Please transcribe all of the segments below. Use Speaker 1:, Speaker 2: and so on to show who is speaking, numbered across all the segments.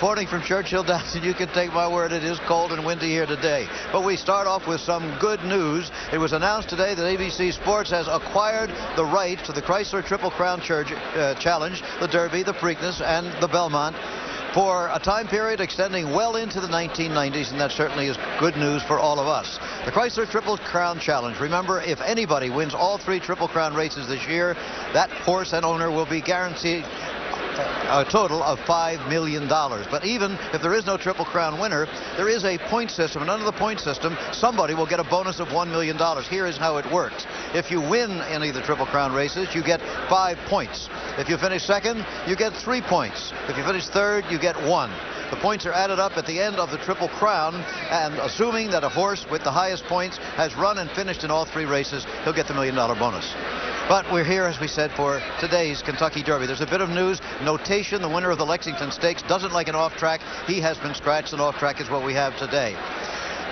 Speaker 1: reporting from Churchill Downs, and you can take my word, it is cold and windy here today. But we start off with some good news. It was announced today that ABC Sports has acquired the rights to the Chrysler Triple Crown Challenge, the Derby, the Preakness, and the Belmont for a time period extending well into the 1990s, and that certainly is good news for all of us. The Chrysler Triple Crown Challenge. Remember, if anybody wins all 3 Triple Crown races this year, that horse and owner will be guaranteed a total of $5 million. But even if there is no Triple Crown winner, there is a point system, and under the point system, somebody will get a bonus of $1 million. Here is how it works. If you win any of the Triple Crown races, you get 5 points. If you finish second, you get 3 points. If you finish third, you get 1. The points are added up at the end of the Triple Crown, and assuming that a horse with the highest points has run and finished in all 3 races, he'll get the $1 million bonus. But we're here, as we said, for today's Kentucky Derby. There's a bit of news. Notation, the winner of the Lexington Stakes, doesn't like an off-track. He has been scratched, and off-track is what we have today.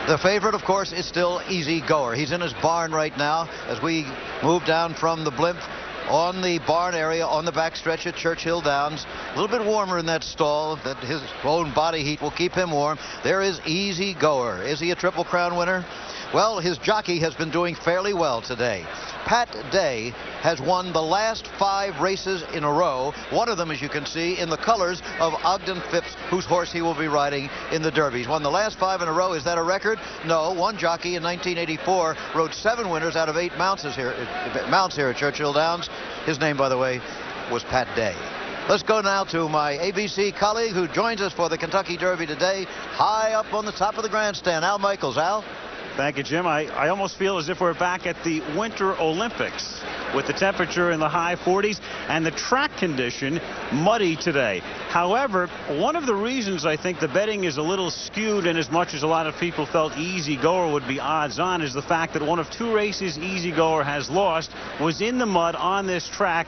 Speaker 1: The favorite, of course, is still Easy Goer. He's in his barn right now as we move down from the blimp on the barn area on the backstretch at Churchill Downs. A little bit warmer in that stall. That his own body heat will keep him warm. There is Easy Goer. Is he a Triple Crown winner? Well, his jockey has been doing fairly well today. Pat Day has won the last 5 races in a row. One of them, as you can see, in the colors of Ogden Phipps, whose horse he will be riding in the Derby. He's won the last 5 in a row. Is that a record? No. One jockey in 1984 rode 7 winners out of 8 mounts here at Churchill Downs. His name, by the way, was Pat Day. Let's go now to my ABC colleague who joins us for the Kentucky Derby today, high up on the top of the grandstand, Al Michaels. Al?
Speaker 2: Thank you, Jim. I almost feel as if we're back at the Winter Olympics with the temperature in the high 40s and the track condition muddy today. However, one of the reasons I think the betting is a little skewed in as much as a lot of people felt Easy Goer would be odds on is the fact that one of 2 races Easy Goer has lost was in the mud on this track.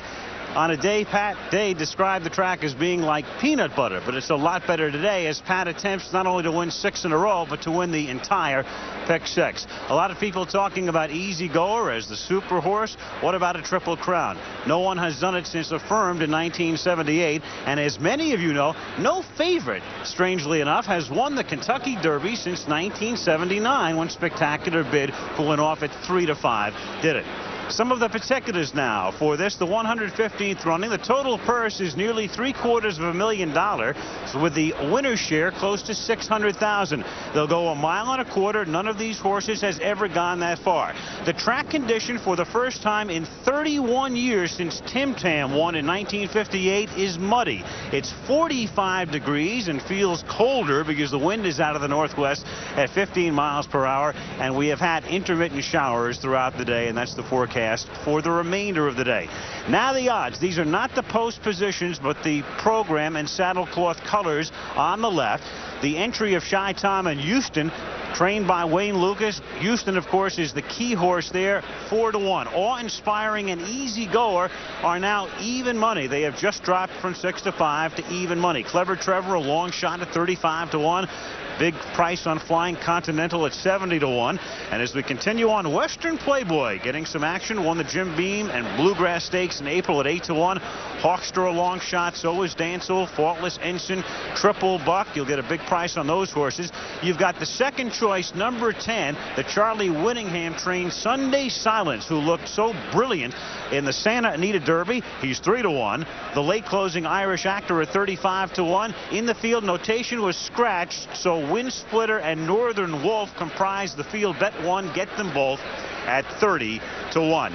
Speaker 2: On a day Pat Day described the track as being like peanut butter, but it's a lot better today as Pat attempts not only to win 6 in a row, but to win the entire Pick 6. A lot of people talking about Easy Goer as the super horse. What about a Triple Crown? No one has done it since affirmed in 1978, and as many of you know, no favorite, strangely enough, has won the Kentucky Derby since 1979 when Spectacular Bid, who went off at 3-5, did it. Some of the particulars now for this, the 115th running. The total purse is nearly $750,000, so with the winner's share close to $600,000. They'll go a mile and a quarter. None of these horses has ever gone that far. The track condition for the first time in 31 years since Tim Tam won in 1958 is muddy. It's 45 degrees and feels colder because the wind is out of the northwest at 15 miles per hour, and we have had intermittent showers throughout the day, and that's the forecast for the remainder of the day. Now the odds. These are not the post positions, but the program and saddlecloth colors on the left. The entry of Shy Tom and Houston, trained by Wayne Lucas. Houston, of course, is the key horse there, 4-1. Awe-inspiring and Easy Goer are now even money. They have just dropped from 6-5 to even money. Clever Trevor, a long shot at 35-1. Big price on Flying Continental at 70-1. And as we continue on, Western Playboy getting some action. Won the Jim Beam and Bluegrass Stakes in April at 8-1. Hawkster a long shot. So is Dancel, Faultless Ensign, Triple Buck. You'll get a big price on those horses. You've got the second choice, number 10, the Charlie Whittingham trained Sunday Silence, who looked so brilliant in the Santa Anita Derby. He's 3-1. The late closing Irish Actor at 35-1. In the field, notation was scratched, so Wind Splitter and Northern Wolf comprise the field. Bet 1, get them both at 30-1.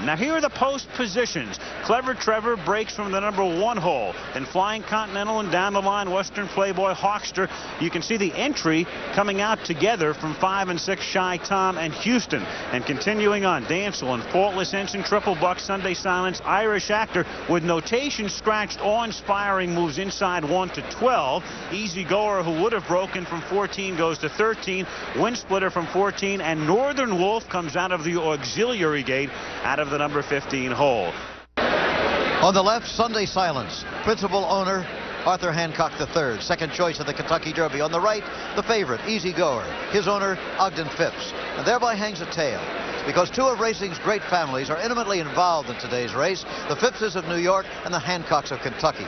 Speaker 2: Now here are the post positions. Clever Trevor breaks from the number 1 hole. Then Flying Continental and down the line Western Playboy, Hawkster. You can see the entry coming out together from 5 and 6 Shy Tom and Houston. And continuing on, Dancel and Faultless Ensign, Triple Buck, Sunday Silence, Irish Actor with notation scratched. Awe-inspiring moves inside 1-12. Easy Goer, who would have broken from 14, goes to 13. Wind Splitter from 14, and Northern Wolf comes out of the auxiliary gate out of the number 15 hole.
Speaker 1: On the left, Sunday Silence, principal owner Arthur Hancock III, second choice of the Kentucky Derby. On the right, the favorite, Easy Goer, his owner Ogden Phipps, and thereby hangs a tale, because 2 of racing's great families are intimately involved in today's race, the Phippses of New York and the Hancocks of Kentucky.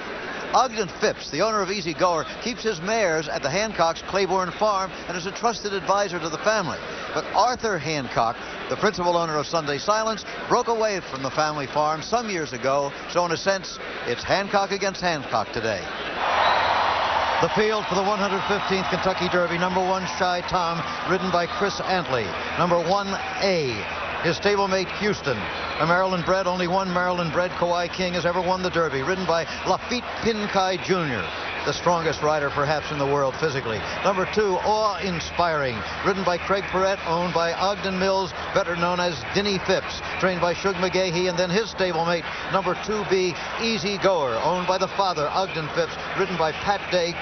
Speaker 1: Ogden Phipps, the owner of Easy Goer, keeps his mares at the Hancock's Claiborne Farm and is a trusted advisor to the family. But Arthur Hancock, the principal owner of Sunday Silence, broke away from the family farm some years ago, so in a sense, it's Hancock against Hancock today. The field for the 115th Kentucky Derby, number 1, Shy Tom, ridden by Chris Antley. Number 1A. His stablemate Houston, a Maryland bred. Only one Maryland bred Kawhi King has ever won the Derby, ridden by Lafitte Pinkai Jr., the strongest rider perhaps in the world physically. Number 2, Awe-Inspiring, ridden by Craig Perrette, owned by Ogden Mills, better known as Denny Phipps, trained by Shug McGahee, and then his stablemate, number 2B, Easy Goer, owned by the father, Ogden Phipps, ridden by Pat Day,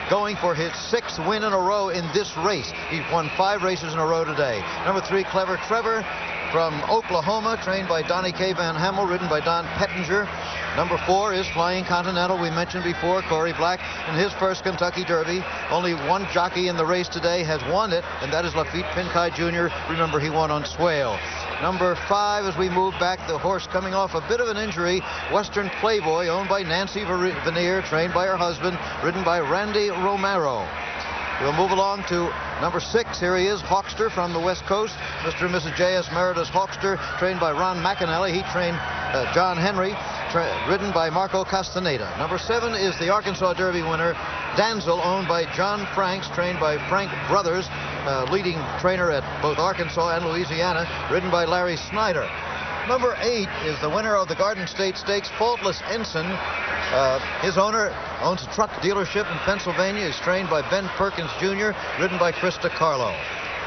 Speaker 1: going for his 6th win in a row in this race. He won 5 races in a row today. Number 3, Clever Trevor, from Oklahoma, trained by Donnie K. Van Hemel, ridden by Don Pettinger. Number 4 is Flying Continental. We mentioned before, Corey Black in his first Kentucky Derby. Only one jockey in the race today has won it, and that is Lafitte Pinkai Jr. Remember, he won on Swale. Number 5, as we move back, the horse coming off a bit of an injury, Western Playboy, owned by Nancy Veneer, trained by her husband, ridden by Randy Romero. We'll move along to number 6. Here he is, Hawkster from the West Coast. Mr. and Mrs. J.S. Meredith Hawkster, trained by Ron McAnally. He trained John Henry, ridden by Marco Castaneda. Number 7 is the Arkansas Derby winner, Danzel, owned by John Franks, trained by Frank Brothers, leading trainer at both Arkansas and Louisiana, ridden by Larry Snyder. Number 8 is the winner of the Garden State Stakes, Faultless Ensign. His owner owns a truck dealership in Pennsylvania. He's trained by Ben Perkins Jr., ridden by Krista Carlo.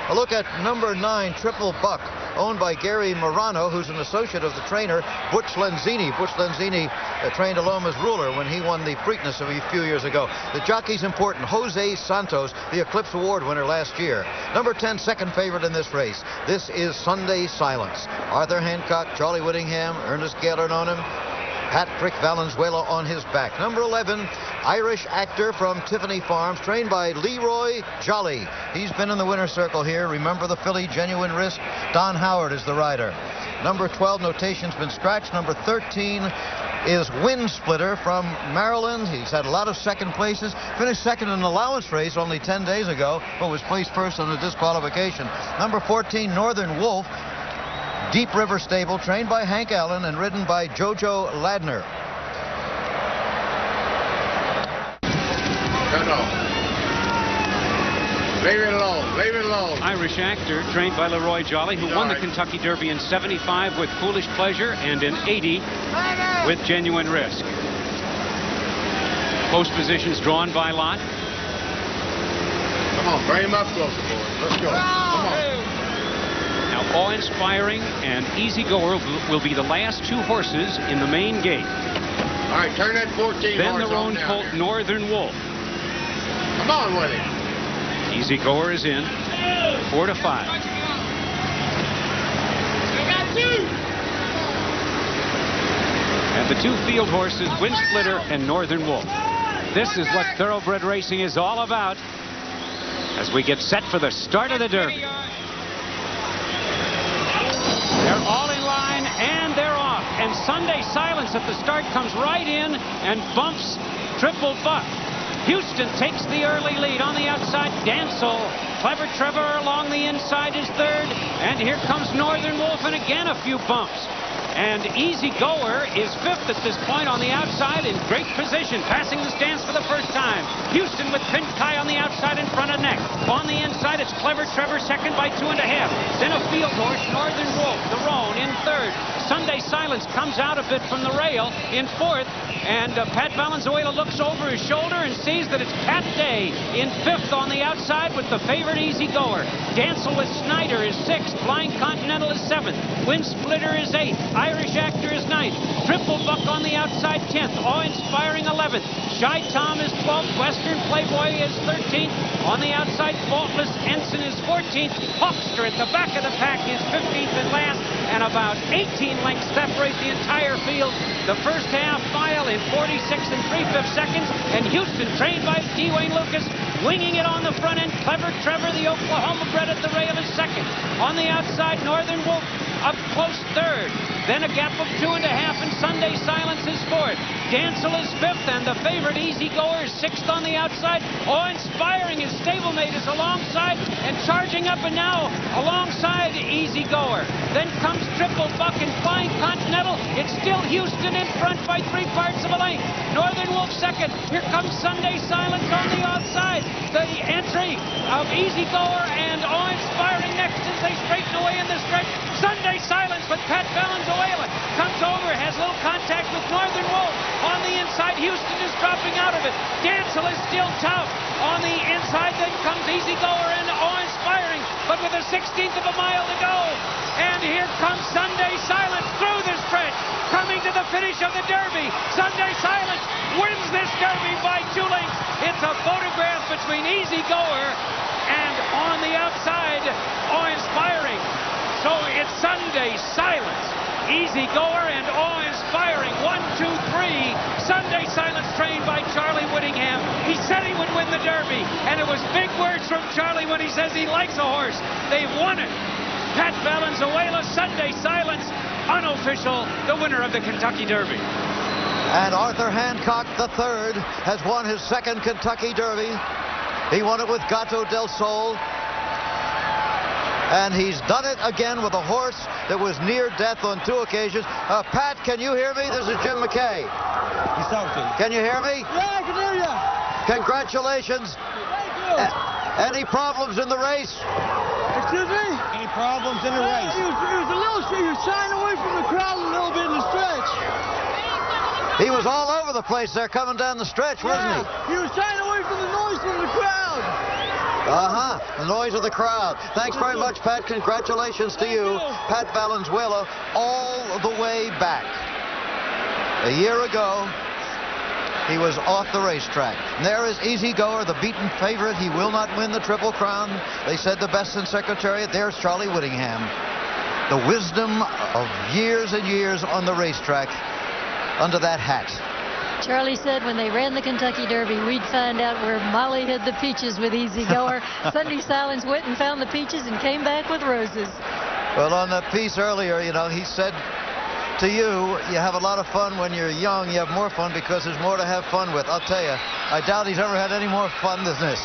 Speaker 1: A look at number 9, Triple Buck, owned by Gary Morano, who's an associate of the trainer, Butch Lenzini. Butch Lenzini trained Aloma's Ruler when he won the Preakness a few years ago. The jockey's important, Jose Santos, the Eclipse Award winner last year. Number 10, second favorite in this race. This is Sunday Silence. Arthur Hancock, Charlie Whittingham, Ernest Gaylord on him, Patrick Valenzuela on his back. Number 11, Irish Actor from Tiffany Farms, trained by Leroy Jolly. He's been in the winner's circle here. Remember the filly, Genuine Risk? Don Howard is the rider. Number 12, Notation's been scratched. Number 13 is Wind Splitter from Maryland. He's had a lot of second places. Finished second in an allowance race only 10 days ago, but was placed first on a disqualification. Number 14, Northern Wolf, Deep River Stable, trained by Hank Allen and ridden by Jojo Ladner.
Speaker 3: No. Leave it alone. Leave it alone.
Speaker 4: Irish Actor, trained by Leroy Jolly, who won the Kentucky Derby in 75 with Foolish Pleasure and in 80 with Genuine Risk. Post positions drawn by Lott.
Speaker 3: Come on, bring him up closer, boys. Let's go. Come on.
Speaker 4: Now, Awe-Inspiring and Easy Goer will be the last 2 horses in the main gate.
Speaker 3: All right, turn that 14
Speaker 4: Then
Speaker 3: horse
Speaker 4: the roan
Speaker 3: on
Speaker 4: colt
Speaker 3: down.
Speaker 4: Northern Wolf.
Speaker 3: Come on with him.
Speaker 4: Easy Goer is in. 4 to 5. And the 2 field horses, Wind Splitter and Northern Wolf. This is what thoroughbred racing is all about as we get set for the start of the Derby. They're all in line, and they're off. And Sunday Silence at the start comes right in and bumps Triple Buck. Houston takes the early lead on the outside. Danzel, Clever Trevor along the inside is third. And here comes Northern Wolf, and again a few bumps. And Easy Goer is 5th at this point on the outside in great position, passing the stands for the first time. Houston with Pinkai on the outside in front of neck. On the inside, it's Clever Trevor second by 2.5. Then a field horse, Northern Wolf, the roan, in third. Sunday Silence comes out a bit from the rail in 4th. And Pat Valenzuela looks over his shoulder and sees that it's Pat Day in 5th on the outside with the favorite Easy Goer. Danzel with Snyder is 6th. Flying Continental is 7th. Wind Splitter is 8th. Irish Actor is 9th. Triple Buck on the outside 10th. Awe-Inspiring 11th. Shy Tom is 12th. Western Playboy is 13th. On the outside, Faultless Ensign is 14th. Hawkster at the back of the pack is 15th and last. And about 18 lengths separate the entire field. The first half mile in 46 3/5 seconds. And Houston, trained by Dwayne Lucas, winging it on the front end. Clever Trevor, the Oklahoma bred, at the rail is second. On the outside, Northern Wolf up close third. Then a gap of 2.5, and Sunday Silence is fourth. Dancel is fifth, and the favorite Easy Goer is sixth on the outside. Awe-Inspiring, his stablemate, is alongside and charging up, and now alongside Easy Goer. Then comes Triple Buck and Flying Continental. It's still Houston in front by 3 parts of a length. Northern Wolf second. Here comes Sunday Silence on the outside. The entry of Easy Goer and Awe-Inspiring next as they straighten away in the stretch. Sunday Silence with Pat Valenzuela comes over, has little contact with Northern Wolf. On the inside, Houston is dropping out of it. Dancel is still tough. On the inside, then comes Easy Goer and Awe-Inspiring, but with a 16th of a mile to go. And here comes Sunday Silence through the stretch, coming to the finish of the Derby. Sunday Silence wins this Derby by 2 lengths. It's a photograph between Easy Goer and on the outside, Awe-Inspiring. So it's Sunday Silence, Easy Goer, and Awe-Inspiring. 1, 2, 3. Sunday Silence trained by Charlie Whittingham. He said he would win the Derby, and it was big words from Charlie when he says he likes a horse. They've won it. Pat Valenzuela, Sunday Silence, unofficial, the winner of the Kentucky Derby.
Speaker 1: And Arthur Hancock III has won his second Kentucky Derby. He won it with Gato del Sol. And he's done it again with a horse that was near death on 2 occasions. Pat, can you hear me? This is Jim McKay. Can you hear me?
Speaker 5: Yeah, I can hear you.
Speaker 1: Congratulations.
Speaker 5: Thank you.
Speaker 1: Any problems in the race?
Speaker 5: Excuse me?
Speaker 6: Any problems in the race?
Speaker 5: He was shying away from the crowd a little bit in the stretch.
Speaker 1: He was all over the place there coming down the stretch, wasn't he?
Speaker 5: He was shying away from the noise from the crowd.
Speaker 1: The noise of the crowd. Thanks very much, Pat. Congratulations to you. Pat Valenzuela, all the way back. A year ago, he was off the racetrack. And there is Easy Goer, the beaten favorite. He will not win the Triple Crown. They said the best in Secretariat. There's Charlie Whittingham. The wisdom of years and years on the racetrack under that hat.
Speaker 7: Charlie said when they ran the Kentucky Derby, we'd find out where Molly hid the peaches with Easy Goer. Sunday Silence went and found the peaches and came back with roses.
Speaker 1: Well, on that piece earlier, you know, he said to you have a lot of fun when you're young. You have more fun because there's more to have fun with. I'll tell you, I doubt he's ever had any more fun than this.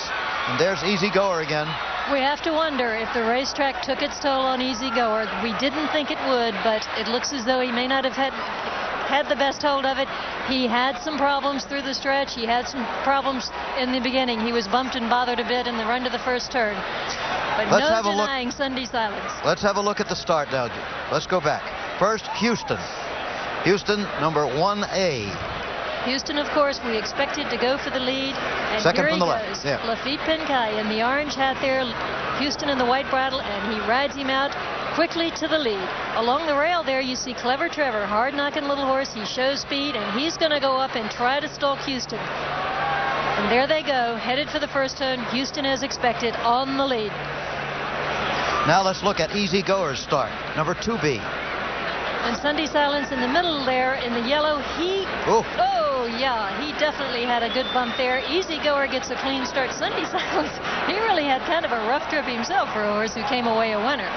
Speaker 1: And there's Easy Goer again.
Speaker 7: We have to wonder if the racetrack took its toll on Easy Goer. We didn't think it would, but it looks as though he may not have had the best hold of it. He had some problems through the stretch. He had some problems in the beginning. He was bumped and bothered a bit in the run to the first turn. But
Speaker 1: Let's
Speaker 7: no
Speaker 1: have
Speaker 7: denying Sunday Silence.
Speaker 1: Let's have a look at the start now. Let's go back. First, Houston. Houston, number 1A.
Speaker 7: Houston, of course, we expected to go for the lead. And
Speaker 1: Second
Speaker 7: here
Speaker 1: from
Speaker 7: he
Speaker 1: the left.
Speaker 7: goes.
Speaker 1: Yeah.
Speaker 7: Lafitte Pencaille in the orange hat there. Houston in the white bridle, and he rides him out quickly to the lead. Along the rail there, you see Clever Trevor, hard-knocking little horse. He shows speed, and he's going to go up and try to stalk Houston. And there they go, headed for the first turn. Houston, as expected, on the lead.
Speaker 1: Now let's look at Easy Goer's start, number 2B.
Speaker 7: And Sunday Silence in the middle there in the yellow. Oh, yeah, he definitely had a good bump there. Easy Goer gets a clean start. Sunday Silence, he really had kind of a rough trip himself for a horse who came away a winner.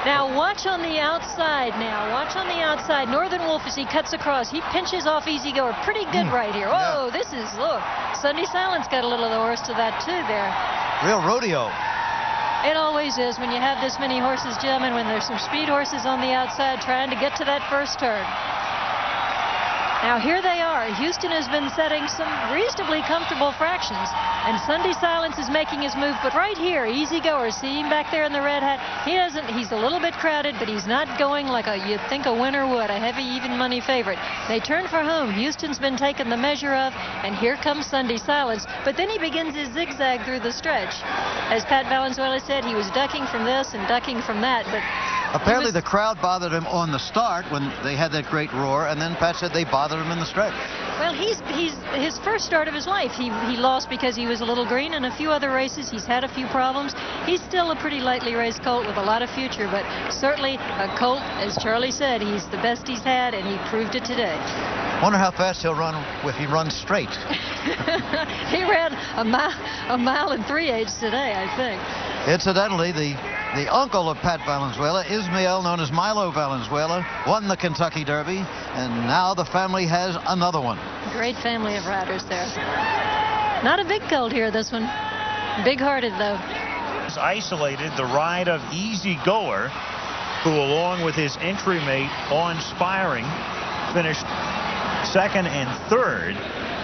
Speaker 7: Now watch on the outside now. Watch on the outside. Northern Wolf, as he cuts across, he pinches off Easy Goer. Pretty good right here. Oh, this is, look. Sunday Silence got a little of the horse to that too there.
Speaker 1: Real rodeo.
Speaker 7: It always is when you have this many horses, Jim, and when there's some speed horses on the outside trying to get to that first turn. Now here they are. Houston has been setting some reasonably comfortable fractions, and Sunday Silence is making his move. But right here, Easy Goer, see him back there in the red hat. He's a little bit crowded, but he's not going like you'd think a winner would, a heavy even money favorite. They turn for home. Houston's been taken the measure of, and here comes Sunday Silence. But then he begins his zigzag through the stretch. As Pat Valenzuela said, he was ducking from this and ducking from that, but
Speaker 1: apparently the crowd bothered him on the start when they had that great roar, and then Pat said they bothered him in the stretch.
Speaker 7: Well, he's his first start of his life. He lost because he was a little green in a few other races. He's had a few problems. He's still a pretty lightly raced colt with a lot of future, but certainly a colt, as Charlie said, he's the best he's had, and he proved it today.
Speaker 1: Wonder how fast he'll run if he runs straight.
Speaker 7: He ran a mile and 3/8 today, I think.
Speaker 1: Incidentally, the The uncle of Pat Valenzuela, Ismael, known as Milo Valenzuela, won the Kentucky Derby, and now the family has another one.
Speaker 7: Great family of riders there. Not a big colt here, this one. Big-hearted, though.
Speaker 2: Isolated the ride of Easy Goer, who, along with his entry mate, Awe-Inspiring, finished second and third,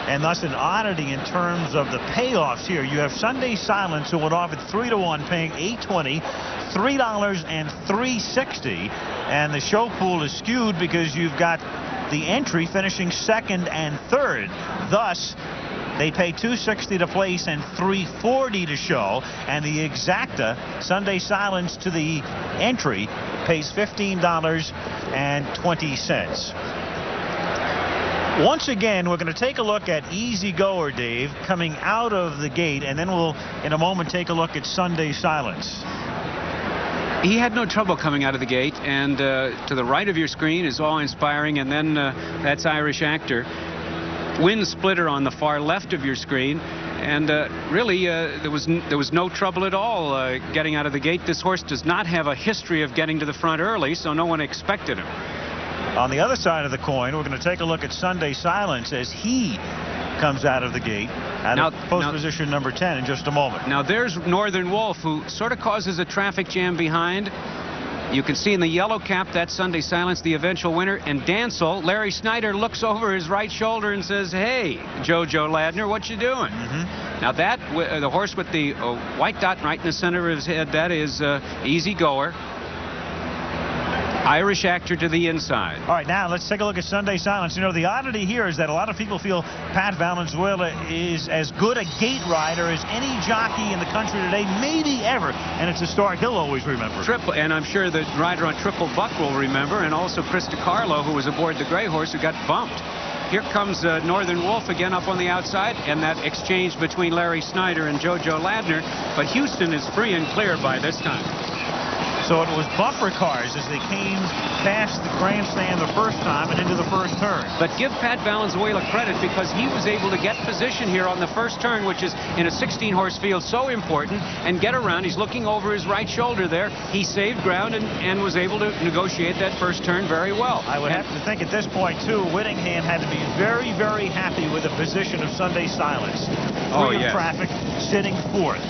Speaker 2: and thus an oddity in terms of the payoffs here. You have Sunday Silence, who went off at 3-1, paying $8.20, $3 and $3.60, and the show pool is skewed because you've got the entry finishing second and third. Thus, they pay $2.60 to place and $3.40 to show, and the exacta, Sunday Silence to the entry, pays $15.20. Once again, we're going to take a look at Easy Goer, Dave, coming out of the gate, and then we'll, in a moment, take a look at Sunday Silence.
Speaker 4: He had no trouble coming out of the gate, and to the right of your screen is Awe-Inspiring, and then that's Irish Actor. Wind Splitter on the far left of your screen, and really there was no trouble at all getting out of the gate. This horse does not have a history of getting to the front early, so no one expected him.
Speaker 2: On the other side of the coin, we're going to take a look at Sunday Silence as he comes out of the gate at post position number 10 in just a moment.
Speaker 4: Now there's Northern Wolf, who sort of causes a traffic jam behind. You can see in the yellow cap, that's Sunday Silence, the eventual winner. And Dancel, Larry Snyder looks over his right shoulder and says, "Hey, Jojo Ladner, what you doing?" Now that, the horse with the white dot right in the center of his head, that is Easy Goer. Irish Actor to the inside.
Speaker 2: All right, now let's take a look at Sunday Silence. You know, the oddity here is that a lot of people feel Pat Valenzuela is as good a gate rider as any jockey in the country today, maybe ever, and it's a start he'll always remember.
Speaker 4: Triple, and I'm sure the rider on Triple Buck will remember, and also Chris DiCarlo, who was aboard the Gray Horse, who got bumped. Here comes Northern Wolf again up on the outside, and that exchange between Larry Snyder and Jojo Ladner, but Houston is free and clear by this time.
Speaker 2: So it was bumper cars as they came past the grandstand the first time and into the first turn.
Speaker 4: But give Pat Valenzuela credit, because he was able to get position here on the first turn, which is in a 16-horse field so important, and get around. He's looking over his right shoulder there. He saved ground and was able to negotiate that first turn very well.
Speaker 2: I would have to think at this point, too, Whittingham had to be very, very happy with the position of Sunday Silence. Free of traffic, sitting fourth.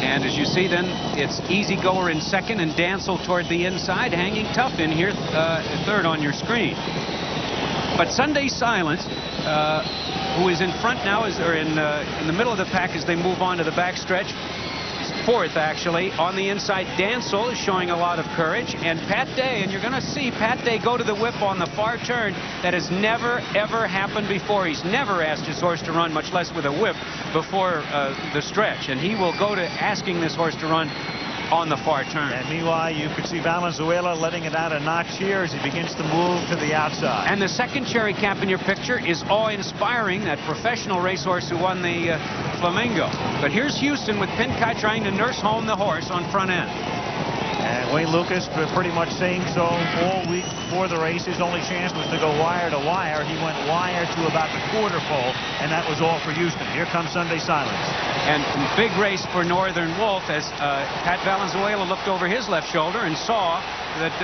Speaker 4: And as you see, then, it's Easy Goer in second and Dancel toward the inside, hanging tough in here, third on your screen. But Sunday Silence, who is in front now, in the middle of the pack as they move on to the backstretch. Fourth, actually. On the inside, Dancel is showing a lot of courage. And Pat Day, and you're going to see Pat Day go to the whip on the far turn. That has never, ever happened before. He's never asked his horse to run, much less with a whip, before the stretch. And he will go to asking this horse to run on the far turn.
Speaker 2: And meanwhile, you could see Valenzuela letting it out a notch here as he begins to move to the outside.
Speaker 4: And the second cherry cap in your picture is Awe-Inspiring, that professional racehorse who won the Flamingo. But here's Houston with Pincott trying to nurse home the horse on front end.
Speaker 2: And Wayne Lucas pretty much saying so all week before the race. His only chance was to go wire to wire. He went wire to about the quarter pole, and that was all for Houston. Here comes Sunday Silence.
Speaker 4: And big race for Northern Wolf as Pat Valenzuela looked over his left shoulder and saw that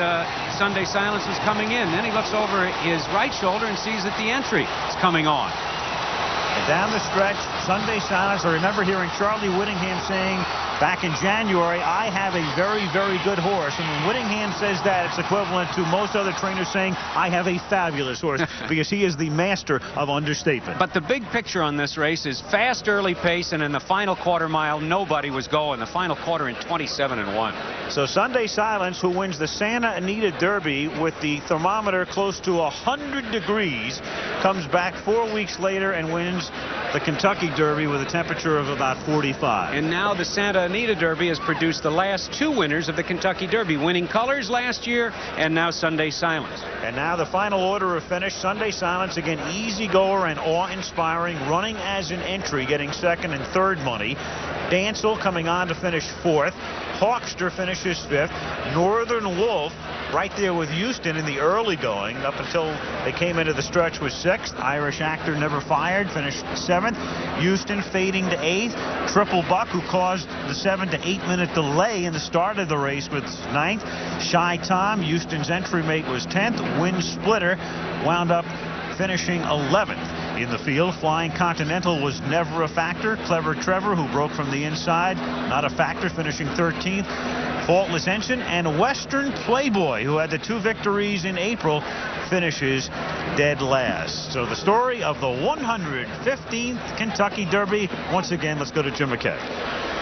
Speaker 4: Sunday Silence was coming in. Then he looks over his right shoulder and sees that the entry is coming on.
Speaker 2: And down the stretch, Sunday Silence. I remember hearing Charlie Whittingham saying back in January, "I have a very, very good horse." And when Whittingham says that, it's equivalent to most other trainers saying, "I have a fabulous horse," because he is the master of understatement.
Speaker 4: But the big picture on this race is fast early pace, and in the final quarter mile, nobody was going. The final quarter in 27-1.
Speaker 2: So Sunday Silence, who wins the Santa Anita Derby with the thermometer close to 100 degrees, comes back 4 weeks later and wins the Kentucky Derby with a temperature of about 45.
Speaker 4: And now the Santa Anita Derby has produced the last two winners of the Kentucky Derby, Winning Colors last year and now Sunday Silence.
Speaker 2: And now the final order of finish. Sunday Silence, again, Easy Goer and Awe-Inspiring running as an entry, getting second and third money. Dancel coming on to finish fourth. Hawkster finishes fifth. Northern Wolf right there with Houston in the early going up until they came into the stretch was sixth. Irish Actor never fired, finished seventh. 7th. Houston fading to 8th. Triple Buck, who caused the 7 to 8 minute delay in the start of the race, was 9th. Shy Tom, Houston's entry mate, was 10th. Wind Splitter wound up finishing 11th. In the field, Flying Continental was never a factor. Clever Trevor, who broke from the inside, not a factor, finishing 13th. Faultless Ensign and Western Playboy, who had the 2 victories in April, finishes dead last. So the story of the 115th Kentucky Derby. Once again, let's go to Jim McKay.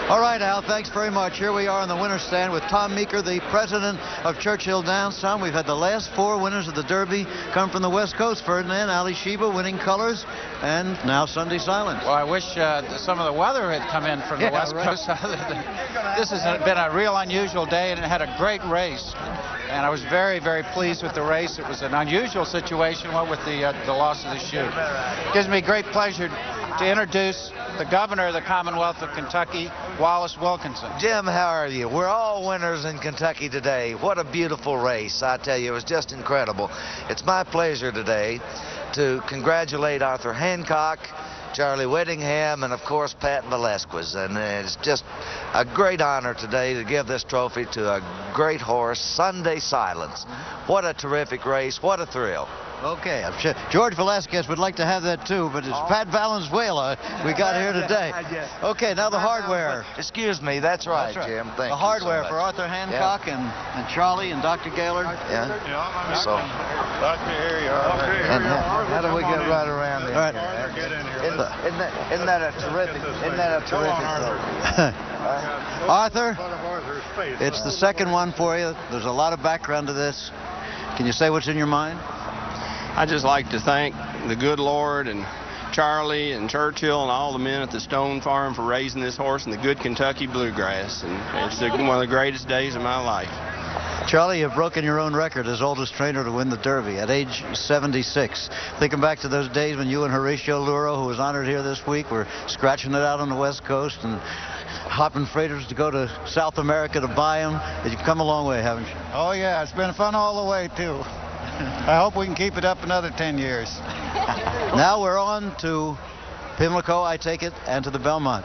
Speaker 1: All right, Al, thanks very much. Here we are in the winner's stand with Tom Meeker, the president of Churchill Downs. Tom, we've had the last 4 winners of the Derby come from the West Coast. Ferdinand, Ali Sheba winning colors, and now Sunday Silence.
Speaker 6: Well, I wish some of the weather had come in from the West Coast. This has been a real unusual day, and it had a great race. And I was very, very pleased with the race. It was an unusual situation, what with the loss of the shoe. It gives me great pleasure to introduce the governor of the Commonwealth of Kentucky, Wallace Wilkinson.
Speaker 8: Jim, how are you? We're all winners in Kentucky today. What a beautiful race. I tell you, it was just incredible. It's my pleasure today to congratulate Arthur Hancock, Charlie Whittingham, and of course Pat Velasquez. And it's just a great honor today to give this trophy to a great horse, Sunday Silence. What a terrific race. What a thrill.
Speaker 1: Okay, I'm sure George Velasquez would like to have that too, but it's Pat Valenzuela we got here today. Okay, now the hardware.
Speaker 8: Excuse me, that's right, Jim. Thank
Speaker 1: the
Speaker 8: you
Speaker 1: hardware
Speaker 8: so
Speaker 1: for
Speaker 8: much.
Speaker 1: Arthur Hancock and Charlie and Dr. Gaylord.
Speaker 8: Yeah. So, and how do we get right around there?
Speaker 1: All right.
Speaker 8: Isn't that a terrific throw?
Speaker 1: Arthur, it's the second one for you. There's a lot of background to this. Can you say what's in your mind?
Speaker 9: I'd just like to thank the good Lord and Charlie and Churchill and all the men at the Stone Farm for raising this horse in the good Kentucky bluegrass. And it's one of the greatest days of my life.
Speaker 1: Charlie, you've broken your own record as oldest trainer to win the Derby at age 76. Thinking back to those days when you and Horatio Luro, who was honored here this week, were scratching it out on the West Coast and hopping freighters to go to South America to buy them. You've come a long way, haven't you?
Speaker 10: Oh, yeah. It's been fun all the way, too. I hope we can keep it up another 10 years.
Speaker 1: Now we're on to Pimlico, I take it, and to the Belmont.